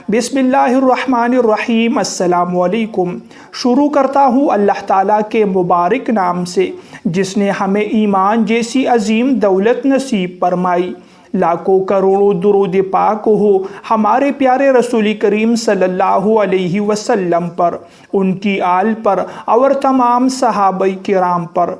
بسم اللہ الرحمن الرحیم۔ السلام علیکم۔ شروع کرتا ہوں اللہ تعالیٰ کے مبارک نام سے جس نے ہمیں ایمان جیسی عظیم دولت نصیب فرمائی۔ لاکھوں کروڑوں درود پاک ہو ہمارے پیارے رسول کریم صلی اللہ علیہ وسلم پر، ان کی آل پر اور تمام صحابہ کرام پر۔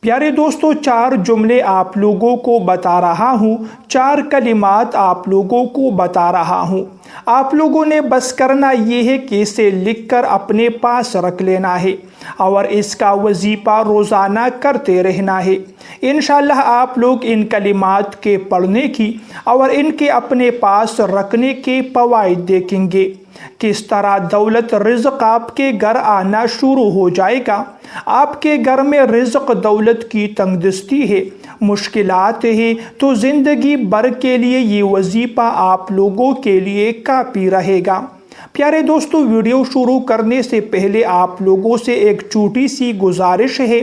پیارے دوستو، 4 جملے آپ لوگوں کو بتا رہا ہوں، 4 کلمات آپ لوگوں کو بتا رہا ہوں۔ آپ لوگوں نے بس کرنا یہ ہے کہ اسے لکھ کر اپنے پاس رکھ لینا ہے اور اس کا وظیفہ روزانہ کرتے رہنا ہے۔ انشاءاللہ آپ لوگ ان کلمات کے پڑھنے کی اور ان کے اپنے پاس رکھنے کے فوائد دیکھیں گے۔ کس طرح دولت رزق آپ کے گھر آنا شروع ہو جائے گا۔ آپ کے گھر میں رزق دولت کی تنگ دستی ہے، مشکلات ہے، تو زندگی بھر کے لیے یہ وظیفہ آپ لوگوں کے لیے کافی رہے گا۔ پیارے دوستو، ویڈیو شروع کرنے سے پہلے آپ لوگوں سے ایک چھوٹی سی گزارش ہے،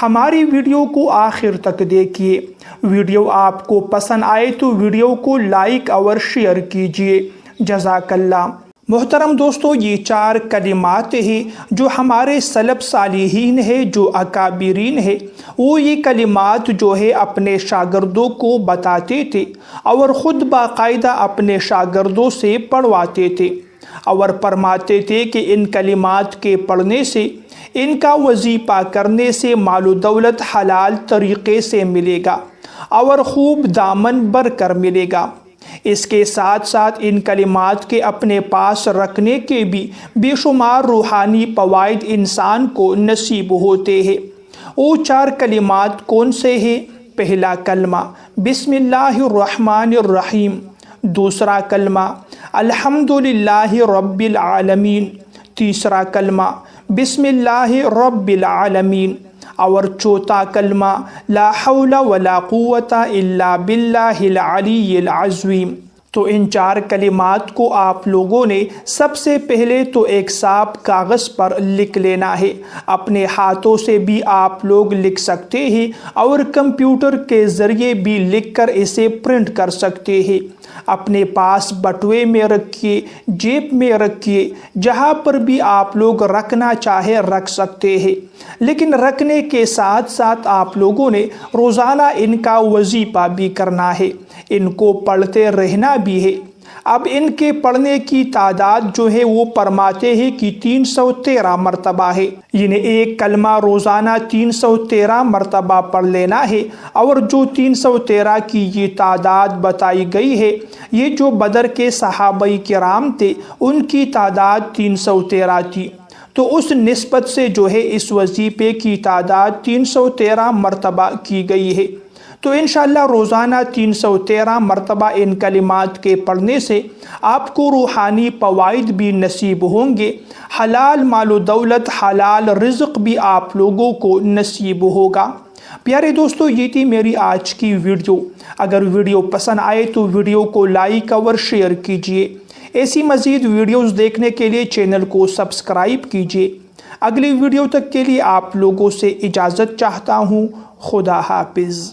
ہماری ویڈیو کو آخر تک دیکھیے۔ ویڈیو آپ کو پسند آئے تو ویڈیو کو لائک اور شیئر کیجیے، جزاک اللہ۔ محترم دوستو، یہ 4 کلمات ہیں جو ہمارے سلف صالحین ہے، جو اکابرین ہے، وہ یہ کلمات جو ہے اپنے شاگردوں کو بتاتے تھے اور خود باقاعدہ اپنے شاگردوں سے پڑھواتے تھے اور فرماتے تھے کہ ان کلمات کے پڑھنے سے، ان کا وظیفہ کرنے سے مال و دولت حلال طریقے سے ملے گا اور خوب دامن بھر کر ملے گا۔ اس کے ساتھ ساتھ ان کلمات کے اپنے پاس رکھنے کے بھی بے شمار روحانی فوائد انسان کو نصیب ہوتے ہیں۔ وہ 4 کلمات کون سے ہیں؟ پہلا کلمہ بسم اللہ الرحمن الرحیم، دوسرا کلمہ الحمدللہ رب العالمین، تیسرا کلمہ بسم اللہ رب العالمین، اور چوتھا کلمہ لا حول ولا قوت الا باللہ العلی العظیم۔ تو ان 4 کلمات کو آپ لوگوں نے سب سے پہلے تو ایک صاف کاغذ پر لکھ لینا ہے۔ اپنے ہاتھوں سے بھی آپ لوگ لکھ سکتے ہیں اور کمپیوٹر کے ذریعے بھی لکھ کر اسے پرنٹ کر سکتے ہیں۔ اپنے پاس بٹوے میں رکھیے، جیب میں رکھیے، جہاں پر بھی آپ لوگ رکھنا چاہے رکھ سکتے ہیں، لیکن رکھنے کے ساتھ ساتھ آپ لوگوں نے روزانہ ان کا وظیفہ بھی کرنا ہے، ان کو پڑھتے رہنا بھی ہے۔ اب ان کے پڑھنے کی تعداد جو ہے وہ فرماتے ہیں کہ 313 مرتبہ ہے، یعنی ایک کلمہ روزانہ 313 مرتبہ پڑھ لینا ہے۔ اور جو 313 کی یہ تعداد بتائی گئی ہے، یہ جو بدر کے صحابہ کرام تھے ان کی تعداد 313 تھی، تو اس نسبت سے جو ہے اس وظیفے کی تعداد 313 مرتبہ کی گئی ہے۔ تو انشاءاللہ روزانہ 313 مرتبہ ان کلمات کے پڑھنے سے آپ کو روحانی فوائد بھی نصیب ہوں گے، حلال مال و دولت، حلال رزق بھی آپ لوگوں کو نصیب ہوگا۔ پیارے دوستو، یہ تھی میری آج کی ویڈیو۔ اگر ویڈیو پسند آئے تو ویڈیو کو لائک اور شیئر کیجیے۔ ایسی مزید ویڈیوز دیکھنے کے لیے چینل کو سبسکرائب کیجیے۔ اگلی ویڈیو تک کے لیے آپ لوگوں سے اجازت چاہتا ہوں۔ خدا حافظ۔